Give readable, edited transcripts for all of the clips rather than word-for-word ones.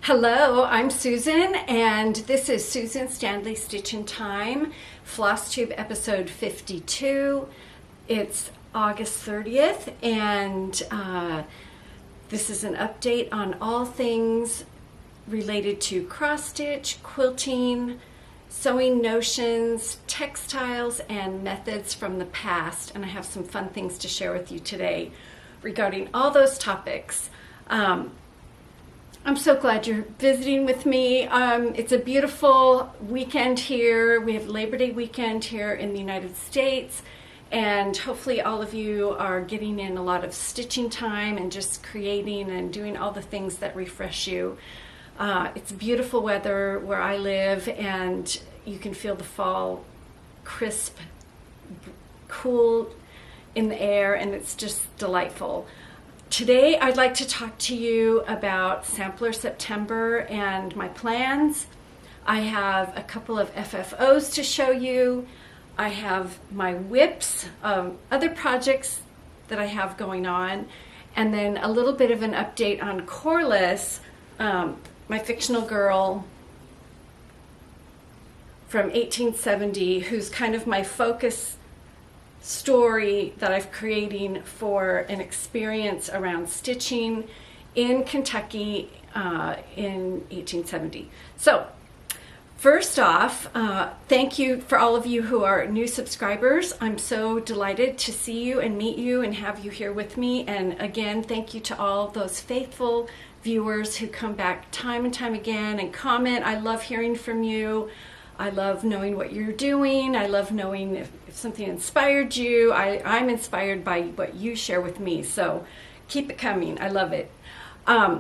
Hello, I'm Susan, and this is Susan Stanley Stitch in Time, Floss Tube episode 52. It's August 30th, and this is an update on all things related to cross stitch, quilting, sewing notions, textiles, and methods from the past. And I have some fun things to share with you today regarding all those topics. I'm so glad you're visiting with me. It's a beautiful weekend here. We have Labor Day weekend here in the United States, and hopefully all of you are getting in a lot of stitching time and just creating and doing all the things that refresh you. It's beautiful weather where I live, and you can feel the fall crisp, cool in the air, and it's just delightful. Today, I'd like to talk to you about Sampler September and my plans. I have a couple of FFOs to show you. I have my whips, other projects that I have going on, and then a little bit of an update on Corliss, my fictional girl from 1870, who's kind of my focus story that I'm creating for an experience around stitching in Kentucky in 1870. So first off, thank you for all of you who are new subscribers. I'm so delighted to see you and meet you and have you here with me. And again, thank you to all those faithful viewers who come back time and time again and comment. I love hearing from you. I love knowing what you're doing. I love knowing if something inspired you. I'm inspired by what you share with me. So keep it coming. I love it. I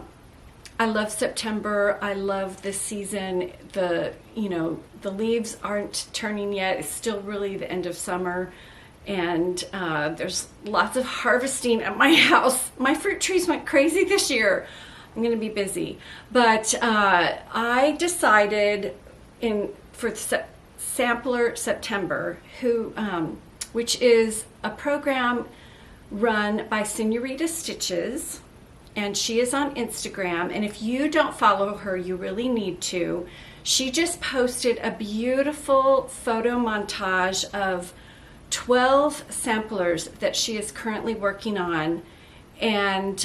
love September. I love this season. The leaves aren't turning yet. It's still really the end of summer. And there's lots of harvesting at my house. My fruit trees went crazy this year. I'm going to be busy. But I decided for Sampler September, which is a program run by Senorita Stitches, and she is on Instagram. And if you don't follow her, you really need to. She just posted a beautiful photo montage of 12 samplers that she is currently working on. And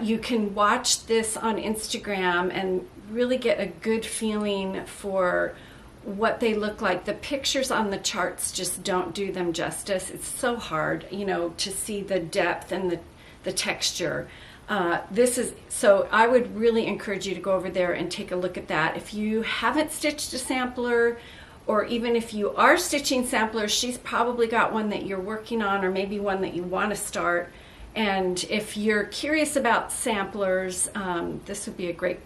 you can watch this on Instagram and really get a good feeling for what they look like. The pictures on the charts just don't do them justice. It's so hard, to see the depth and the texture. So I would really encourage you to go over there and take a look at that. If you haven't stitched a sampler, or even if you are stitching samplers, she's probably got one that you're working on, or maybe one that you want to start. And if you're curious about samplers, this would be a great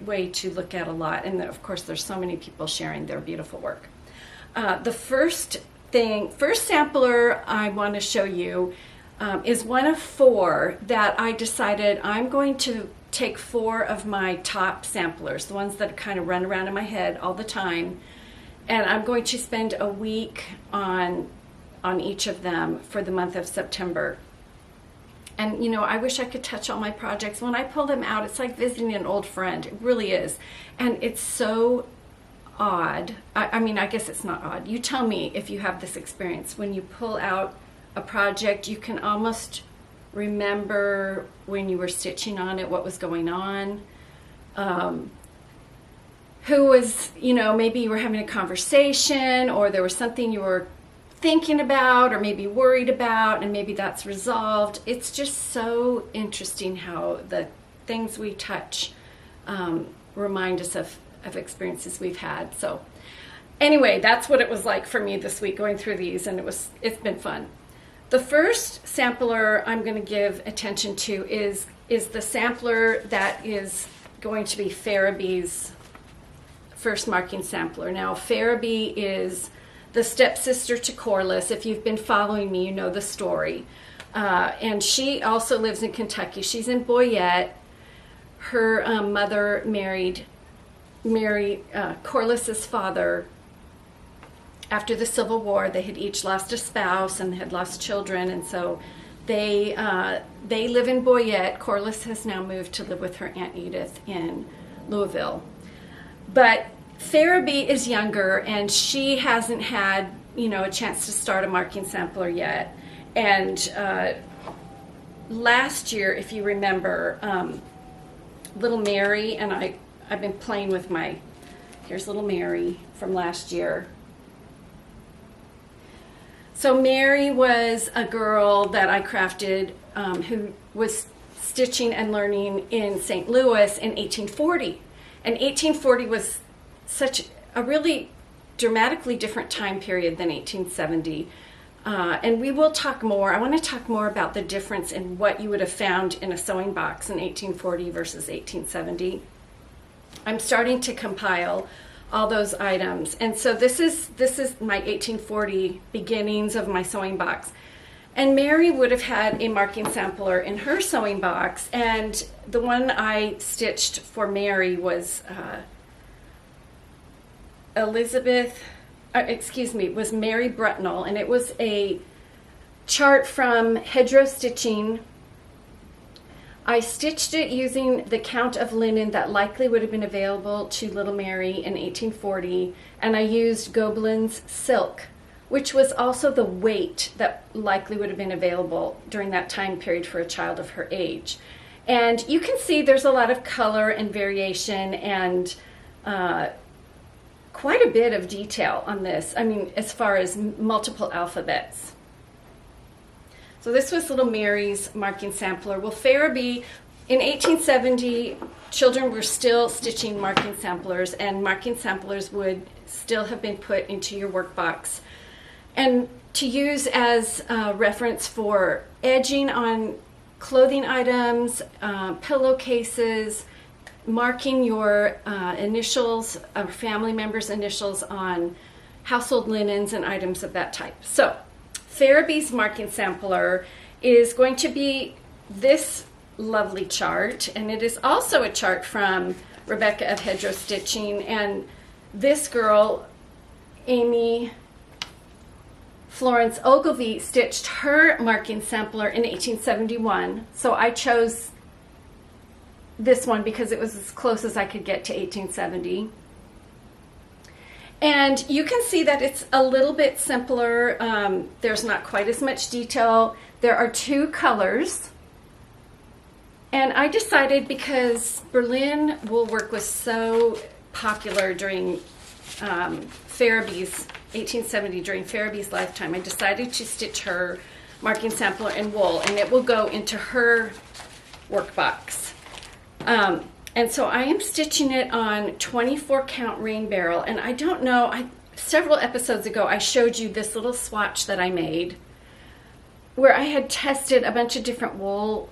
way to look at a lot. And of course, there's so many people sharing their beautiful work. The first sampler I want to show you is one of 4 that I decided I'm going to take 4 of my top samplers, the ones that kind of run around in my head all the time, and I'm going to spend a week on each of them for the month of September. And, I wish I could touch all my projects. When I pull them out, it's like visiting an old friend. It really is. And it's so odd. I guess it's not odd. You tell me if you have this experience. When you pull out a project, you can almost remember when you were stitching on it, what was going on. Who was, maybe you were having a conversation, or there was something you were thinking about or maybe worried about, and maybe that's resolved. It's just so interesting how the things we touch remind us of experiences we've had. So anyway, that's what it was like for me this week going through these, and it's been fun. The first sampler I'm going to give attention to is the sampler that is going to be Farabee's first marking sampler. Now, Farabee is the stepsister to Corliss. If you've been following me, you know the story. And she also lives in Kentucky. She's in Boyette. Her mother married Corliss's father after the Civil War. They had each lost a spouse and had lost children, and so they live in Boyette. Corliss has now moved to live with her Aunt Edith in Louisville. But Farabee is younger, and she hasn't had, a chance to start a marking sampler yet. And last year, if you remember, little Mary and I've been playing with here's little Mary from last year. So Mary was a girl that I crafted who was stitching and learning in St. Louis in 1840. And 1840 was such a really dramatically different time period than 1870. And we will talk more. I want to talk more about the difference in what you would have found in a sewing box in 1840 versus 1870. I'm starting to compile all those items. And so this is my 1840 beginnings of my sewing box. And Mary would have had a marking sampler in her sewing box, and the one I stitched for Mary was was Mary Brutnell, and it was a chart from Hedgerow Stitching. I stitched it using the count of linen that likely would have been available to little Mary in 1840, and I used Goblin's silk, which was also the weight that likely would have been available during that time period for a child of her age. And you can see there's a lot of color and variation and quite a bit of detail on this. I mean, as far as multiple alphabets. So this was little Mary's marking sampler. Well, Farabee, in 1870, children were still stitching marking samplers, and marking samplers would still have been put into your workbox and to use as reference for edging on clothing items, pillowcases, marking your initials or family members' initials on household linens and items of that type. So Farabee's marking sampler is going to be this lovely chart, and it is also a chart from Rebecca of Hedgerow Stitching, and this girl, Amy Florence Ogilvie, stitched her marking sampler in 1871. So I chose this one because it was as close as I could get to 1870. And you can see that it's a little bit simpler. There's not quite as much detail. There are two colors. And I decided, because Berlin wool work was so popular during Farabee's 1870, during Farabee's lifetime, I decided to stitch her marking sampler in wool, and it will go into her workbox. And so I am stitching it on 24 count rain barrel, and I don't know, several episodes ago I showed you this little swatch that I made where I had tested a bunch of different wool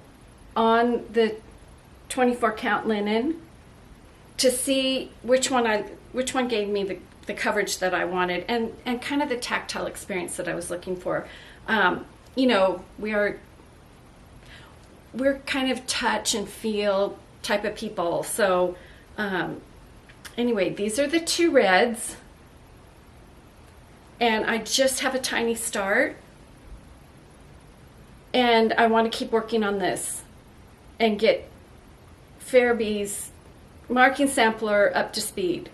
on the 24 count linen to see which one gave me the coverage that I wanted and kind of the tactile experience that I was looking for. We're kind of touch and feel type of people. So anyway, these are the two reds, and I just have a tiny start, and I want to keep working on this and get Farabee's marking sampler up to speed.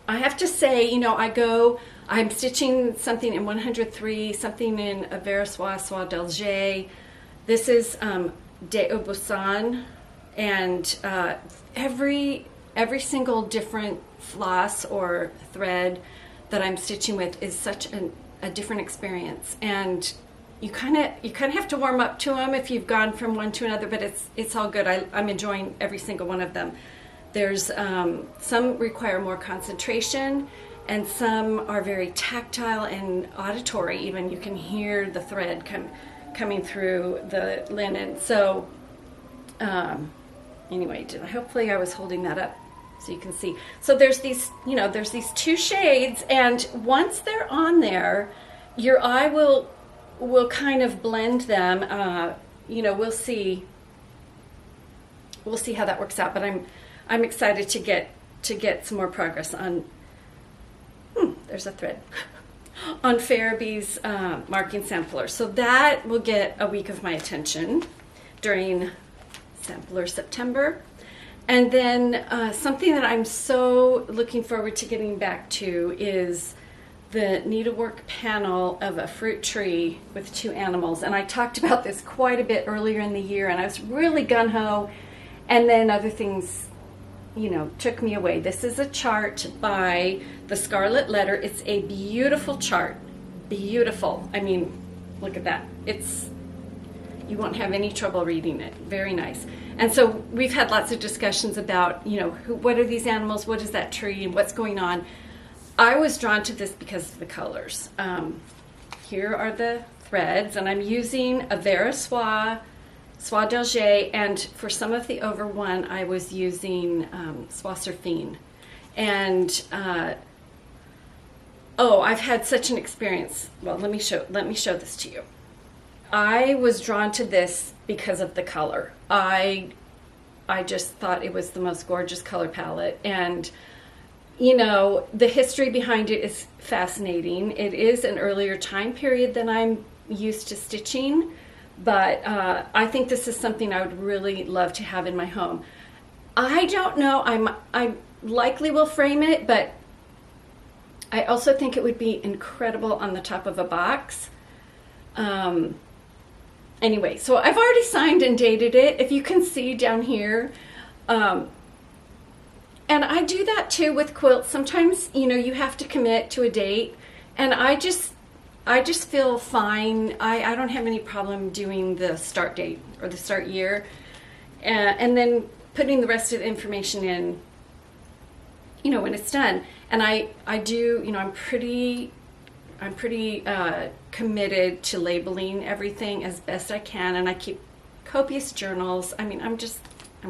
I have to say, I'm stitching something in 103, something in a Versoix Soie d'Alger. This is De Aubusson, and every single different floss or thread that I'm stitching with is such a different experience, and you kind of have to warm up to them if you've gone from one to another, but it's all good. I'm enjoying every single one of them. There's some require more concentration, and some are very tactile and auditory. Even you can hear the thread coming through the linen. So anyway, hopefully I was holding that up so you can see. So there's these two shades, and once they're on there, your eye will kind of blend them. We'll see how that works out, but I'm excited to get some more progress on there's a thread on Farabee's marking sampler. So that will get a week of my attention during Sampler September. And then something that I'm so looking forward to getting back to is the needlework panel of a fruit tree with 2 animals. And I talked about this quite a bit earlier in the year, and I was really gung-ho, and then other things, you know, took me away. This is a chart by the Scarlet Letter. It's a beautiful chart. Beautiful. I mean, look at that. You won't have any trouble reading it. Very nice. And so we've had lots of discussions about, you know, what are these animals, what is that tree, and what's going on. I was drawn to this because of the colors. Here are the threads, and I'm using a Vera Soie d'Alger, and for some of the over one, I was using Soie Surfine. And I've had such an experience. Well, let me show this to you. I was drawn to this because of the color. I just thought it was the most gorgeous color palette, and you know, the history behind it is fascinating. It is an earlier time period than I'm used to stitching, but I think this is something I would really love to have in my home. I don't know, I likely will frame it, but I also think it would be incredible on the top of a box. Anyway, so I've already signed and dated it, if you can see down here. And I do that too with quilts. Sometimes, you know, you have to commit to a date, and I just feel fine. I don't have any problem doing the start date or the start year, and then putting the rest of the information in, you know, when it's done. And I do, you know, I'm pretty committed to labeling everything as best I can, and I keep copious journals. I mean, I'm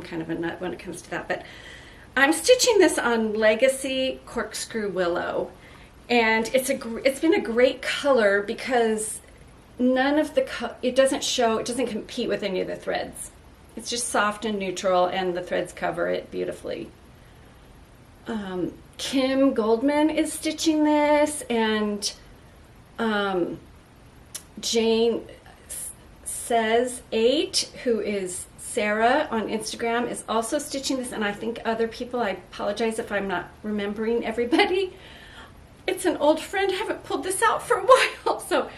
kind of a nut when it comes to that, but I'm stitching this on Legacy Corkscrew Willow, and it's been a great color because it doesn't compete with any of the threads. It's just soft and neutral, and the threads cover it beautifully. Kim Goldman is stitching this, and Jane Says 8, who is Sarah on Instagram, is also stitching this, and I think other people. I apologize if I'm not remembering everybody. It's an old friend. I haven't pulled this out for a while. So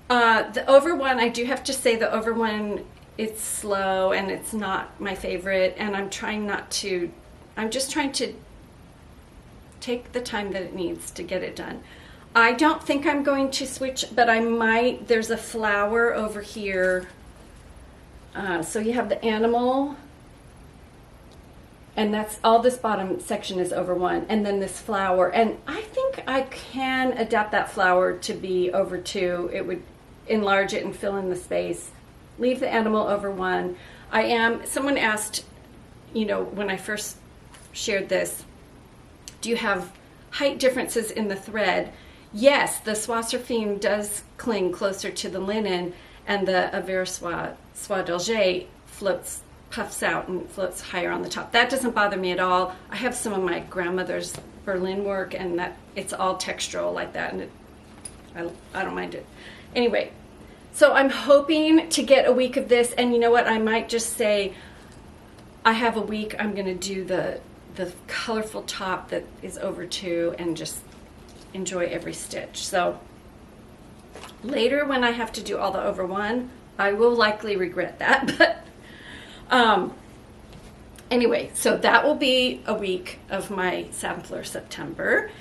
the over one, I do have to say the over one, it's slow and it's not my favorite, and I'm just trying to take the time that it needs to get it done. I don't think I'm going to switch, but I might. There's a flower over here. So you have the animal, and that's all this bottom section is over one, and then this flower, and I think I can adapt that flower to be over 2. It would enlarge it and fill in the space. Leave the animal over 1. Someone asked, you know, when I first shared this, do you have height differences in the thread? Yes, the Soie Surfine does cling closer to the linen, and the Vera Soie d'Alger puffs out and floats higher on the top. That doesn't bother me at all. I have some of my grandmother's Berlin work, and that it's all textural like that, and I don't mind it. Anyway, so I'm hoping to get a week of this, and you know what? I might just say I have a week. I'm going to do the colorful top that is over 2 and just enjoy every stitch. So later, when I have to do all the over 1, I will likely regret that, but anyway, so that will be a week of my sampler September.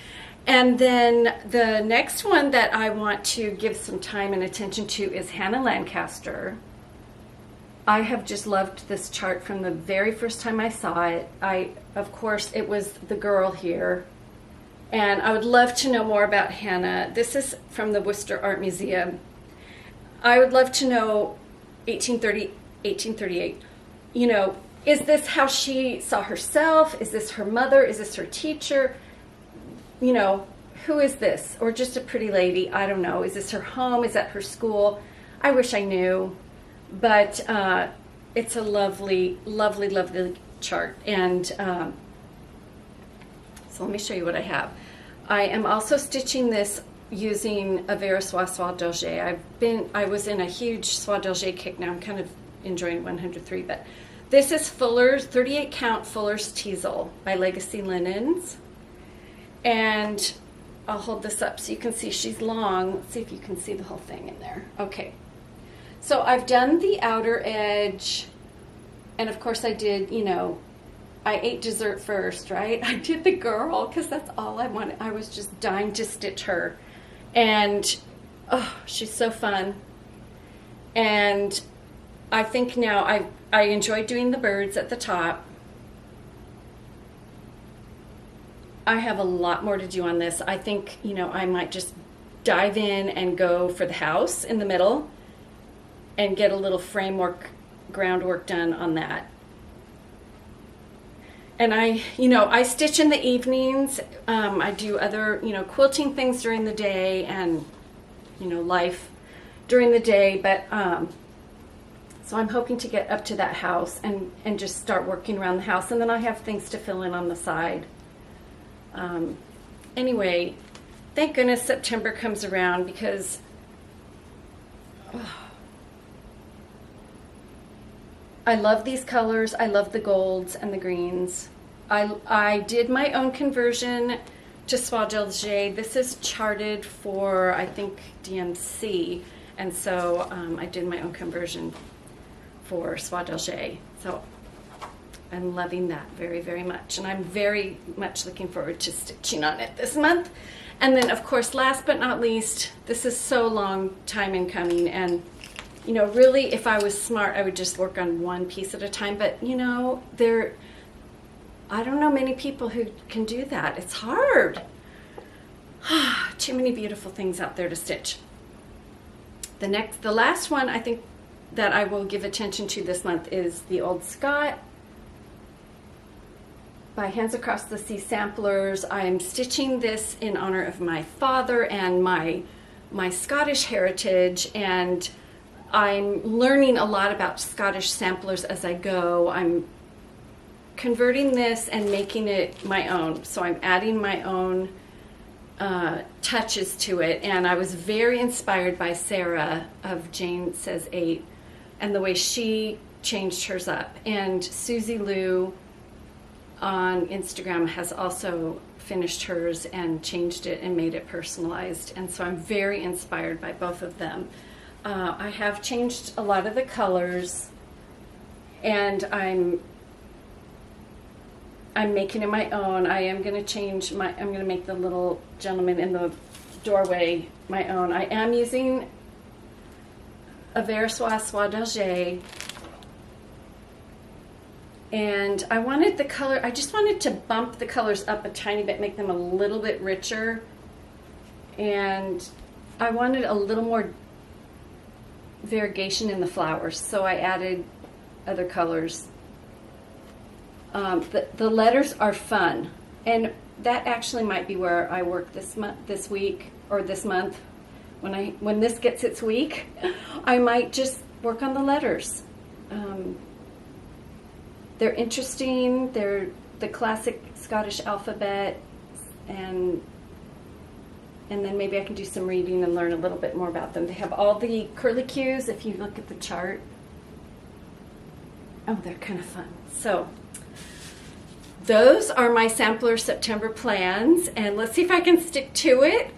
And then the next one that I want to give some time and attention to is Hannah Lancaster. I have just loved this chart from the very first time I saw it. Of course, it was the girl here, and I would love to know more about Hannah. This is from the Worcester Art Museum. I would love to know 1830, 1838. You know, is this how she saw herself? Is this her mother? Is this her teacher? You know, who is this? Or just a pretty lady? I don't know. Is this her home? Is that her school? I wish I knew. But it's a lovely, lovely, lovely chart. And so let me show you what I have. I am also stitching this using a Vera Soie d'Alger. I was in a huge Soie d'Alger kick. Now I'm kind of enjoying 103, but This is Fuller's 38 count Fuller's Teasel by Legacy Linens. And I'll hold this up so you can see she's long. Let's see if you can see the whole thing in there. Okay. So I've done the outer edge, and of course I did, you know, I ate dessert first, right? I did the girl because that's all I wanted. I was just dying to stitch her. And oh, she's so fun. And I think now I enjoy doing the birds at the top. I have a lot more to do on this. I think, you know, I might just dive in and go for the house in the middle and get a little framework, groundwork done on that. And I stitch in the evenings. I do other, quilting things during the day and, life during the day. But so I'm hoping to get up to that house and just start working around the house. And then I have things to fill in on the side. Anyway, thank goodness September comes around because I love these colors. I love the golds and the greens. I did my own conversion to Soie d'Alger. This is charted for, I think, DMC. And so I did my own conversion for Soie d'Alger. So I'm loving that very, very much. And I'm very much looking forward to stitching on it this month. And then, of course, last but not least, this is so long time in coming. And really, if I was smart, I would just work on one piece at a time. But, I don't know many people who can do that. It's hard. Too many beautiful things out there to stitch. The last one I think that I will give attention to this month is the Old Scott by Hands Across the Sea Samplers. I'm stitching this in honor of my father and my Scottish heritage, and I'm learning a lot about Scottish samplers as I go. I'm converting this and making it my own. So I'm adding my own touches to it. And I was very inspired by Sarah of Jane Says 8 and the way she changed hers up. And Susie Lou on Instagram has also finished hers and changed it and made it personalized. And so I'm very inspired by both of them. I have changed a lot of the colors, and I'm making it my own. I am going to I'm going to make the little gentleman in the doorway my own. I am using a Versoix Soie d'Alger, and I just wanted to bump the colors up a tiny bit, make them a little bit richer, and I wanted a little more variegation in the flowers, so I added other colors. The letters are fun, and that actually might be where I work this week or this month. When this gets its week, I might just work on the letters. They're interesting. They're the classic Scottish alphabet, and then maybe I can do some reading and learn a little bit more about them. They have all the curlicues if you look at the chart. Oh, they're kind of fun. So those are my sampler September plans, and let's see if I can stick to it.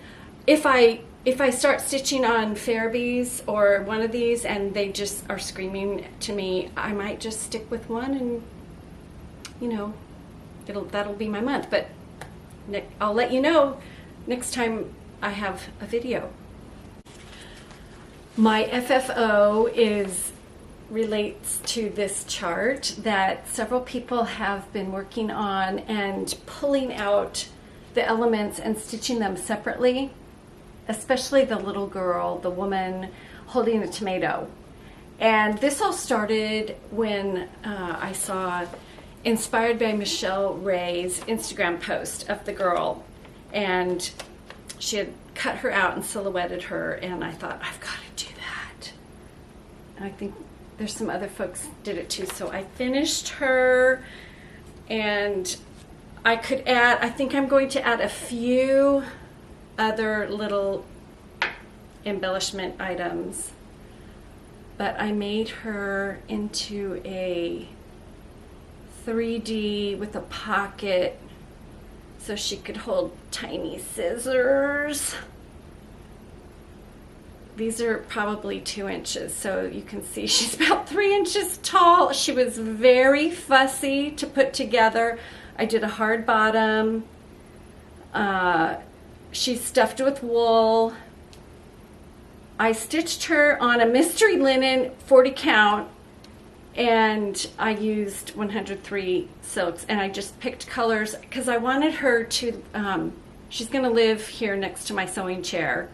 If I start stitching on Fairby's or one of these and they just are screaming to me, I might just stick with one, and that'll be my month. But I'll let you know next time I have a video. My FFO relates to this chart that several people have been working on and pulling out the elements and stitching them separately, especially the little girl, the woman holding a tomato. And this all started when I saw, inspired by Michelle Ray's Instagram post of the girl, and she had cut her out and silhouetted her, and I thought, I've got to do that. And I think there's some other folks did it too. So I finished her, and I think I'm going to add a few other little embellishment items. But I made her into a 3D with a pocket so she could hold tiny scissors. These are probably 2 inches, so you can see she's about 3 inches tall. She was very fussy to put together. I did a hard bottom. She's stuffed with wool. I stitched her on a mystery linen 40 count, and I used 103 silks, and I just picked colors because I wanted her to, she's going to live here next to my sewing chair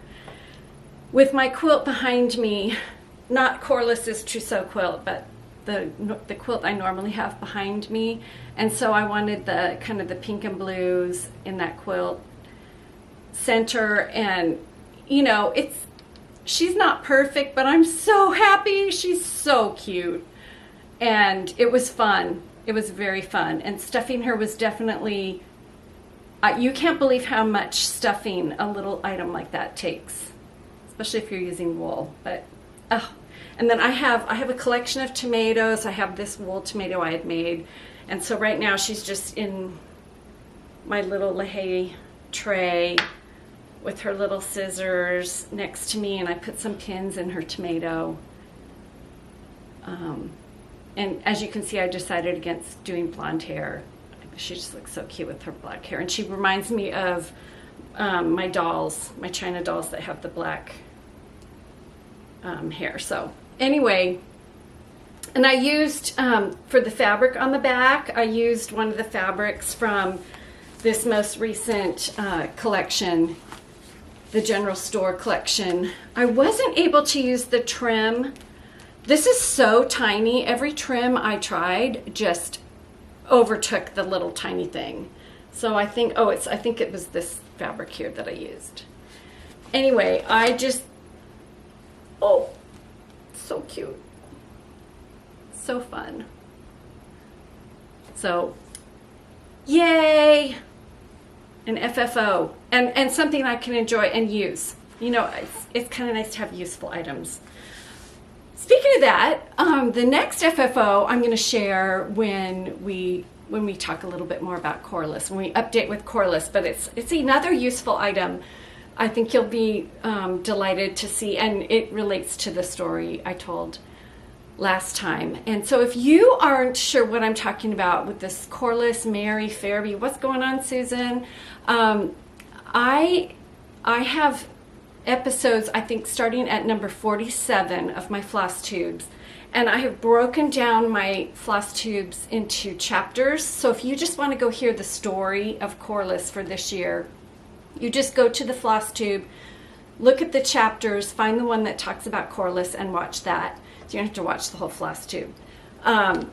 with my quilt behind me, not Corliss's Trousseau quilt, but the quilt I normally have behind me. And so I wanted the kind of the pink and blues in that quilt center. And you know, she's not perfect, but I'm so happy. She's so cute. And it was fun. It was very fun. And stuffing her was definitely, you can't believe how much stuffing a little item like that takes, especially if you're using wool. But and then I have a collection of tomatoes. I have this wool tomato I had made, and so right now she's just in my little LaHaye tray with her little scissors next to me, and I put some pins in her tomato. And as you can see, I decided against doing blonde hair. She just looks so cute with her black hair, and she reminds me of my dolls, my China dolls that have the black hair. So anyway, and I used, for the fabric on the back, I used one of the fabrics from this most recent collection, the general store collection. I wasn't able to use the trim. This is so tiny. Every trim I tried just overtook the little tiny thing. So I think, I think it was this fabric here that I used. Anyway, so cute. So fun. So, yay! An FFO. And something I can enjoy and use. You know, it's kind of nice to have useful items. Speaking of that, the next FFO I'm going to share when we talk a little bit more about Corliss, when we update with Corliss, but it's another useful item I think you'll be delighted to see, and it relates to the story I told last time. And so if you aren't sure what I'm talking about with this Corliss, Mary, Fairby, what's going on, Susan? I have episodes, I think, starting at number 47 of my floss tubes. And I have broken down my floss tubes into chapters. So if you just want to go hear the story of Corliss for this year, you just go to the floss tube, look at the chapters, find the one that talks about Corliss, and watch that. So you don't have to watch the whole floss tube. So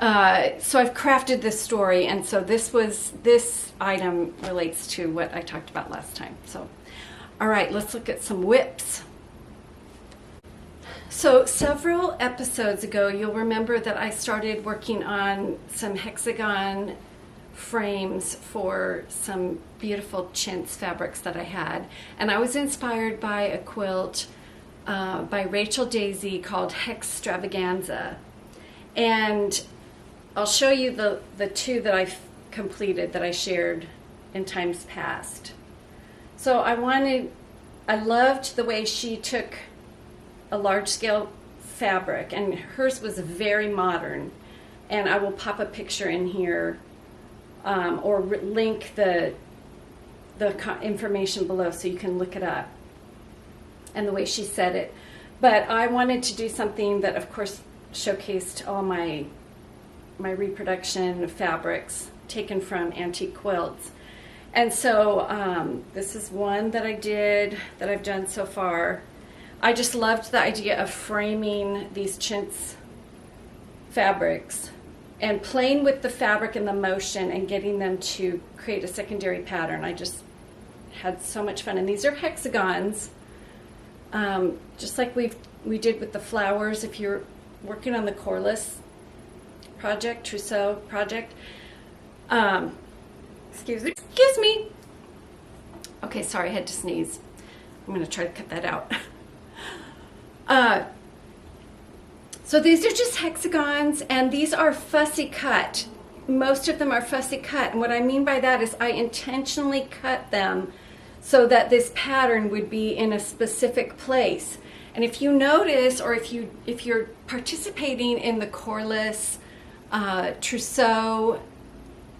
I've crafted this story, and so this item relates to what I talked about last time. So, all right, let's look at some whips. So several episodes ago, you'll remember that I started working on some hexagon frames for some beautiful chintz fabrics that I had. And I was inspired by a quilt by Rachel Daisy called Hexstravaganza. And I'll show you the two that I've completed that I shared in times past. So I loved the way she took a large scale fabric, and hers was very modern, and I will pop a picture in here or link the information below so you can look it up and the way she said it. But I wanted to do something that of course showcased all my reproduction fabrics taken from antique quilts. And so this is one that I've done so far. I just loved the idea of framing these chintz fabrics and playing with the fabric and the motion and getting them to create a secondary pattern. I just had so much fun. And these are hexagons, just like we did with the flowers. If you're working on the Corliss project, Trousseau project, excuse me. Okay, sorry, I had to sneeze. I'm going to try to cut that out. So these are just hexagons, and these are fussy cut. Most of them are fussy cut, and what I mean by that is I intentionally cut them so that this pattern would be in a specific place. And if you notice, or if you're participating in the Corliss Trousseau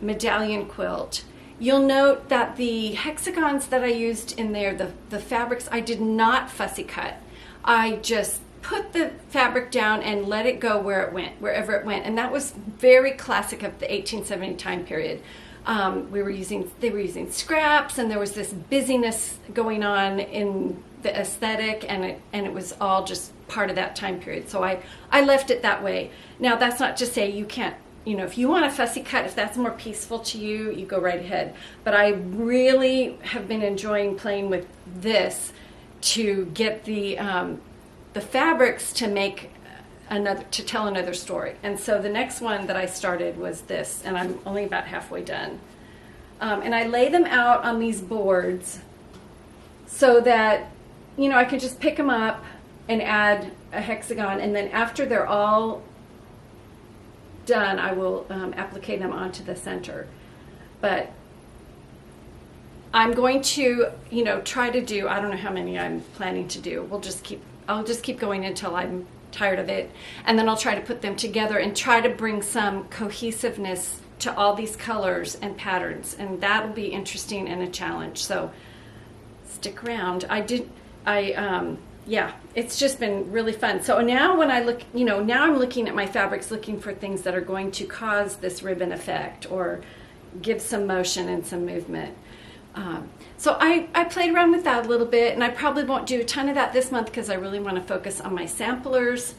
medallion quilt, you'll note that the hexagons that I used in there, the fabrics, I did not fussy cut. I just put the fabric down and let it go where it went, wherever it went. And that was very classic of the 1870 time period. They were using scraps, and there was this busyness going on in the aesthetic, and it was all just part of that time period. So I left it that way. Now, that's not to say you can't, if you want a fussy cut, if that's more peaceful to you, you go right ahead. But I really have been enjoying playing with this to get the fabrics to tell another story. And so the next one that I started was this, and I'm only about halfway done. And I lay them out on these boards so that, I can just pick them up and add a hexagon, and then after they're all done, I will applique them onto the center. But I'm going to, try to do, I don't know how many I'm planning to do. I'll just keep going until I'm tired of it, and then I'll try to put them together and try to bring some cohesiveness to all these colors and patterns, and that'll be interesting and a challenge. So stick around. It's just been really fun. So now when I look, now I'm looking at my fabrics, looking for things that are going to cause this ribbon effect or give some motion and some movement. So I played around with that a little bit, and I probably won't do a ton of that this month because I really want to focus on my samplers.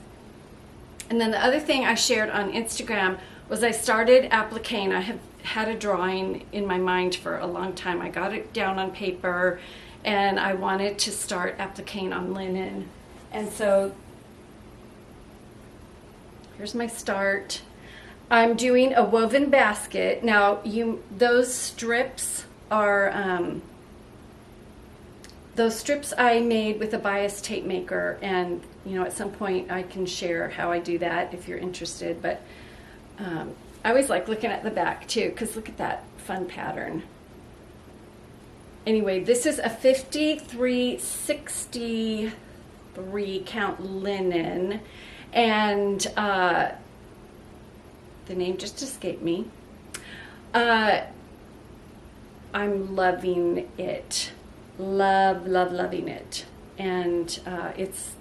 And then the other thing I shared on Instagram was I started appliquing. I have had a drawing in my mind for a long time. I got it down on paper, and I wanted to start appliquing on linen. And so here's my start. I'm doing a woven basket. Now, those strips I made with a bias tape maker, and at some point I can share how I do that if you're interested. But I always like looking at the back too, because look at that fun pattern. Anyway, this is a 5363 count linen, and the name just escaped me. I'm loving it. Loving it. And it's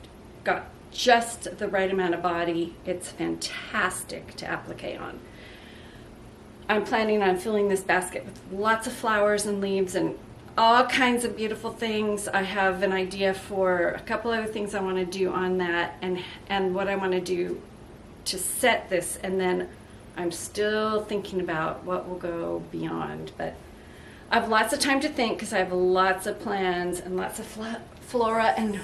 got just the right amount of body. It's fantastic to applique on. I'm planning on filling this basket with lots of flowers and leaves and all kinds of beautiful things. I have an idea for a couple other things I want to do on that, and what I want to do to set this, and then I'm still thinking about what will go beyond. But I have lots of time to think because I have lots of plans and lots of flora and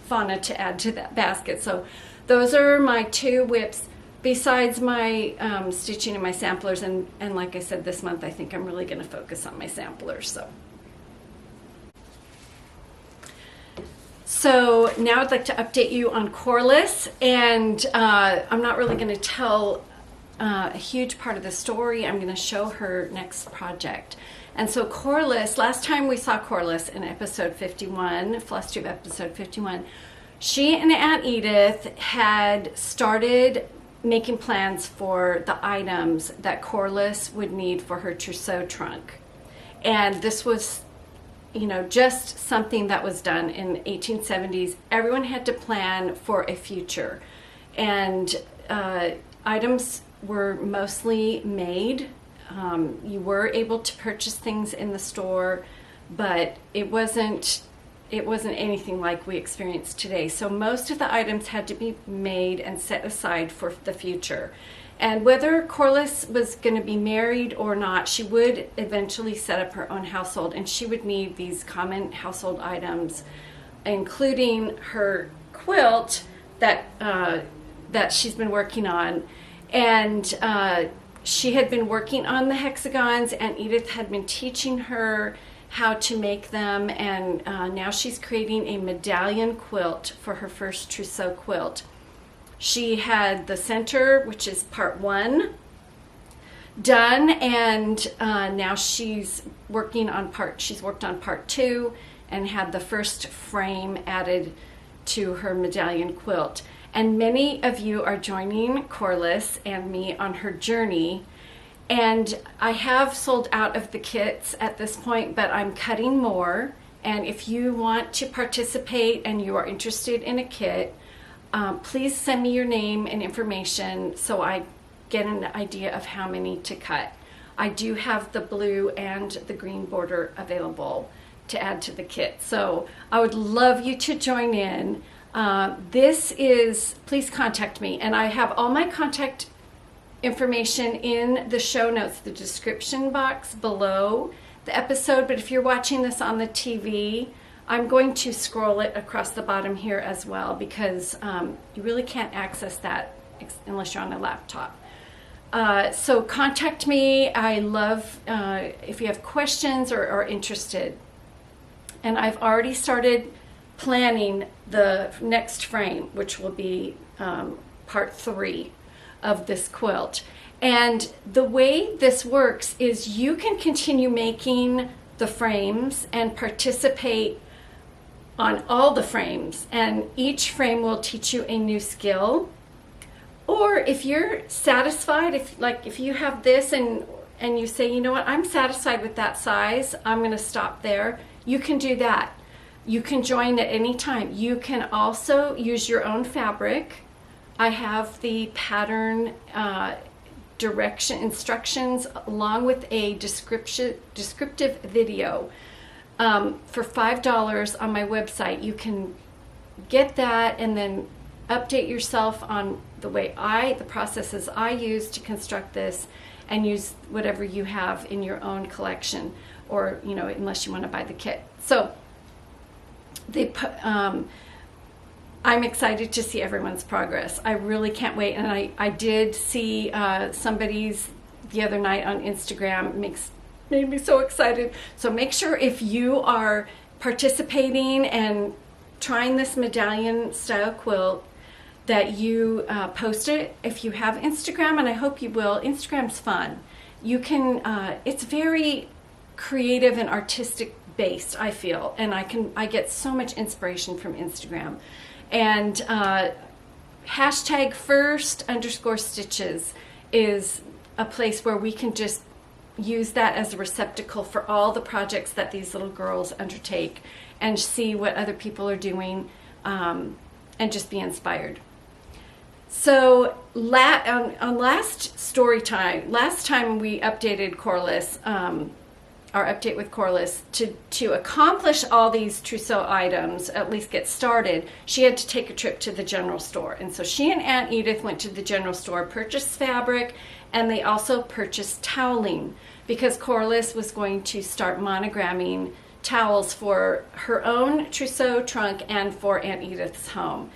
fauna to add to that basket. So those are my two whips besides my stitching and my samplers. And like I said, this month I think I'm really going to focus on my samplers. So now I'd like to update you on Corliss, and I'm not really going to tell a huge part of the story. I'm going to show her next project. And so Corliss, last time we saw Corliss in episode 51, Floss Tube episode 51, she and Aunt Edith had started making plans for the items that Corliss would need for her trousseau trunk. And this was, just something that was done in the 1870s. Everyone had to plan for a future. And items were mostly made. You were able to purchase things in the store, but it wasn't anything like we experience today. So most of the items had to be made and set aside for the future. And whether Corliss was going to be married or not, she would eventually set up her own household, and she would need these common household items, including her quilt that she's been working on. And she had been working on the hexagons, and Edith had been teaching her how to make them, and now she's creating a medallion quilt for her first trousseau quilt. She had the center, which is part 1, done, and now she's worked on part 2 and had the first frame added to her medallion quilt. And many of you are joining Corliss and me on her journey. And I have sold out of the kits at this point, but I'm cutting more. And if you want to participate and you are interested in a kit, please send me your name and information so I get an idea of how many to cut. I do have the blue and the green border available to add to the kit. So I would love you to join in. Please contact me. And I have all my contact information in the show notes, the description box below the episode. But if you're watching this on the TV, I'm going to scroll it across the bottom here as well, because you really can't access that unless you're on a laptop. So contact me. I love if you have questions or are interested. And I've already started planning the next frame, which will be part 3 of this quilt. And the way this works is you can continue making the frames and participate on all the frames, and each frame will teach you a new skill. Or if you're satisfied, if you have this and you say, you know what, I'm satisfied with that size, I'm going to stop there, you can do that. You can join at any time. You can also use your own fabric. I have the pattern instructions along with a descriptive video for $5 on my website. You can get that and then update yourself on the processes I use to construct this, and use whatever you have in your own collection, or unless you want to buy the kit. So I'm excited to see everyone's progress. I really can't wait. And I did see somebody's the other night on Instagram. Made me so excited. So make sure if you are participating and trying this medallion style quilt that you post it if you have Instagram, and I hope you will. Instagram's fun. You can, it's very creative and artistic based, I feel, and I get so much inspiration from Instagram. And hashtag #first_stitches is a place where we can just use that as a receptacle for all the projects that these little girls undertake, and see what other people are doing, and just be inspired. So on last story time, last time we updated Corliss, our update with Corliss, to accomplish all these trousseau items, at least get started, she had to take a trip to the general store. And so she and Aunt Edith went to the general store, purchased fabric, and they also purchased toweling, because Corliss was going to start monogramming towels for her own trousseau trunk and for Aunt Edith's home.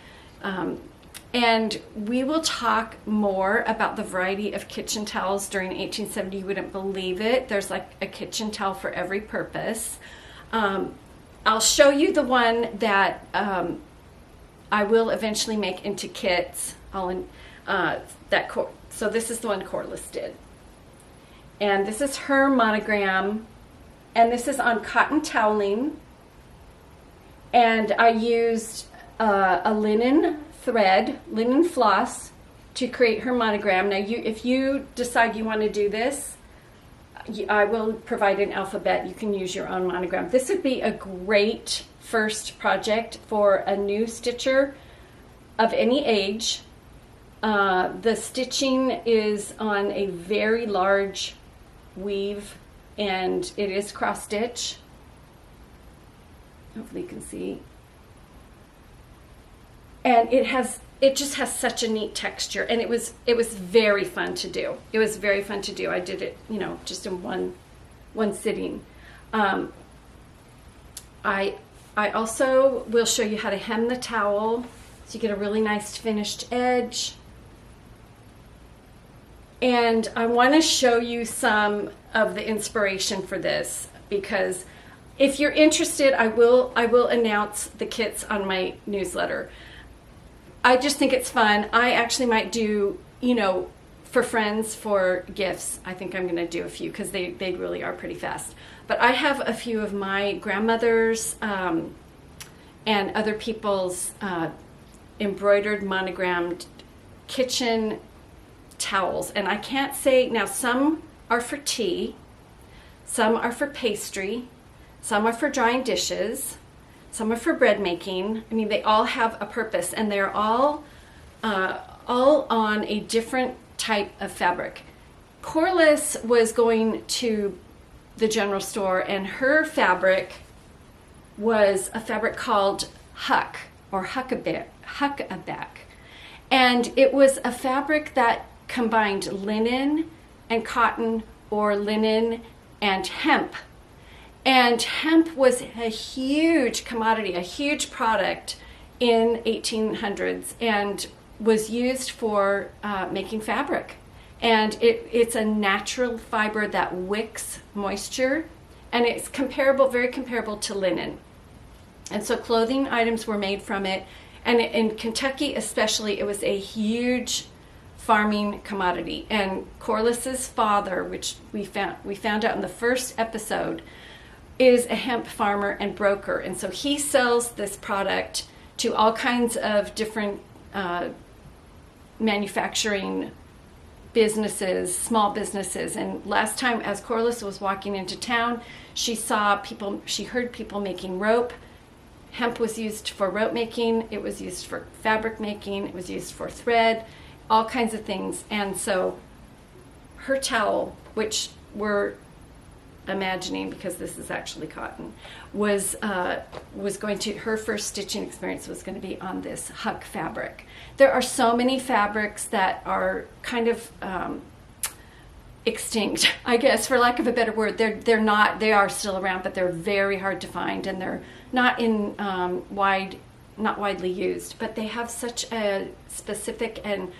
And we will talk more about the variety of kitchen towels during 1870. You wouldn't believe it. There's like a kitchen towel for every purpose. I'll show you the one that I will eventually make into kits. So this is the one Corliss did. And this is her monogram. And this is on cotton toweling. And I used a linen floss to create her monogram. Now, if you decide you want to do this, I will provide an alphabet. You can use your own monogram. This would be a great first project for a new stitcher of any age. The stitching is on a very large weave, and it is cross stitch. Hopefully you can see. And it just has such a neat texture, and it was very fun to do. It was very fun to do. I did it, just in one sitting. I also will show you how to hem the towel, so you get a really nice finished edge. And I want to show you some of the inspiration for this, because if you're interested, I will announce the kits on my newsletter. I just think it's fun. I actually might do, you know, for friends, for gifts, I think I'm going to do a few because they really are pretty fast. But I have a few of my grandmother's and other people's embroidered, monogrammed kitchen towels. And I can't say, now some are for tea, some are for pastry, some are for drying dishes, some are for bread making. I mean, they all have a purpose, and they're all on a different type of fabric. Corliss was going to the general store, and her fabric was a fabric called huck or huckaback. And it was a fabric that combined linen and cotton, or linen and hemp. And hemp was a huge commodity, a huge product in 1800s, and was used for making fabric. And it's a natural fiber that wicks moisture, and it's comparable, very comparable to linen. And so clothing items were made from it. And in Kentucky especially, it was a huge farming commodity. And Corliss's father, which we found out in the first episode, is a hemp farmer and broker. And so he sells this product to all kinds of different manufacturing businesses, small businesses. And last time, as Corliss was walking into town, she heard people making rope. Hemp was used for rope making, it was used for fabric making, it was used for thread, all kinds of things. And so her towel, which we're imagining, because this is actually cotton, was going to, her first stitching experience was going to be on this huck fabric. There are so many fabrics that are kind of extinct, I guess, for lack of a better word. They're not, they are still around, but they're very hard to find, and they're not in not widely used, but they have such a specific and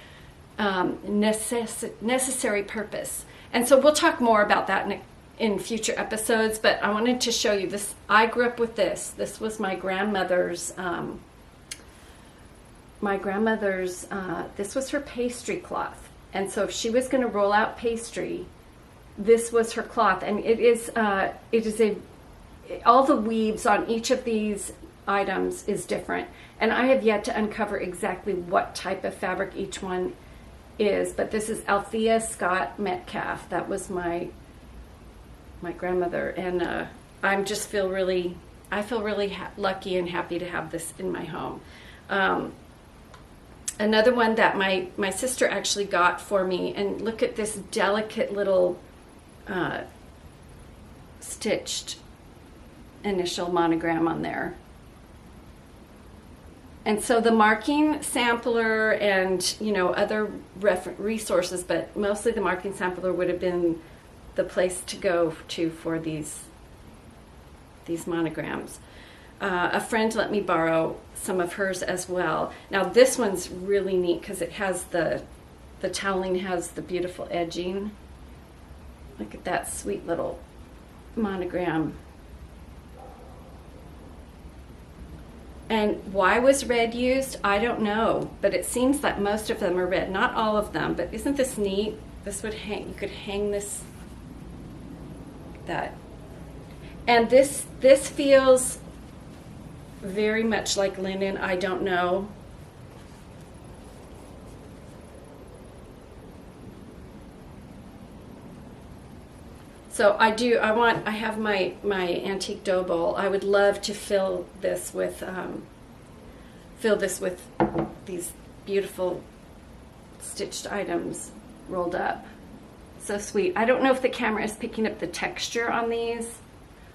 necessary purpose. And so we'll talk more about that in future episodes, but I wanted to show you this. I grew up with this. This was my grandmother's, this was her pastry cloth. And so if she was going to roll out pastry, this was her cloth. And it is all the weaves on each of these items is different. And I have yet to uncover exactly what type of fabric each one is, but this is Althea Scott Metcalf. That was my grandmother, and I feel really lucky and happy to have this in my home. Another one that my sister actually got for me, and look at this delicate little stitched initial monogram on there. And so the marking sampler and, you know, other resources, but mostly the marking sampler would have been the place to go to for these monograms. A friend let me borrow some of hers as well. Now this one's really neat because it has the toweling has the beautiful edging. Look at that sweet little monogram. And why was red used? I don't know, but it seems that most of them are red. Not all of them, but isn't this neat? This would hang, you could hang this like that. And this feels very much like linen. I don't know. So I have my antique dough bowl. I would love to fill this with these beautiful stitched items rolled up. So sweet. I don't know if the camera is picking up the texture on these,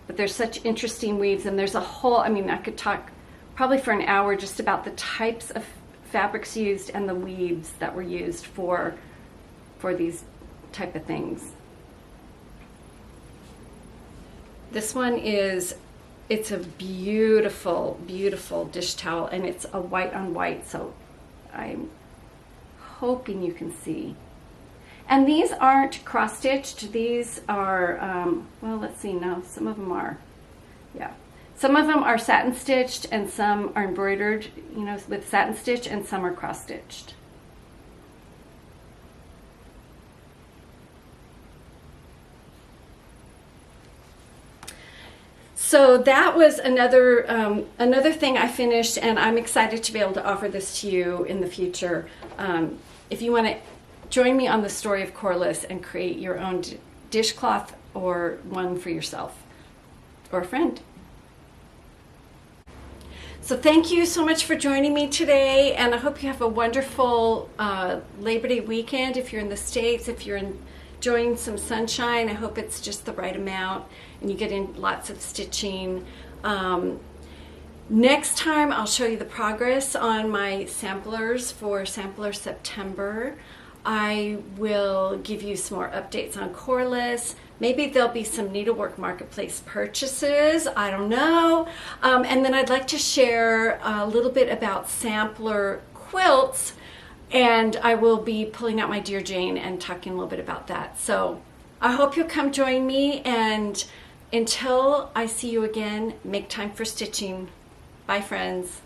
but there's such interesting weaves, and there's a whole, I mean, I could talk probably for an hour just about the types of fabrics used and the weaves that were used for these type of things. This one it's a beautiful, beautiful dish towel, and it's a white on white, so I'm hoping you can see. And these aren't cross-stitched. These are, well, let's see now. Some of them are. Yeah. Some of them are satin stitched and some are embroidered, you know, with satin stitch, and some are cross stitched. So that was another thing I finished, and I'm excited to be able to offer this to you in the future. If you want to join me on the story of Corliss and create your own dishcloth or one for yourself or a friend. So thank you so much for joining me today, and I hope you have a wonderful Labor Day weekend if you're in the States. If you're enjoying some sunshine, I hope it's just the right amount and you get in lots of stitching. Next time I'll show you the progress on my samplers for Sampler September. I will give you some more updates on Corliss. Maybe there'll be some Needlework Marketplace purchases, I don't know. And then I'd like to share a little bit about sampler quilts, and I will be pulling out my Dear Jane and talking a little bit about that. So I hope you'll come join me, and until I see you again, make time for stitching. Bye, friends.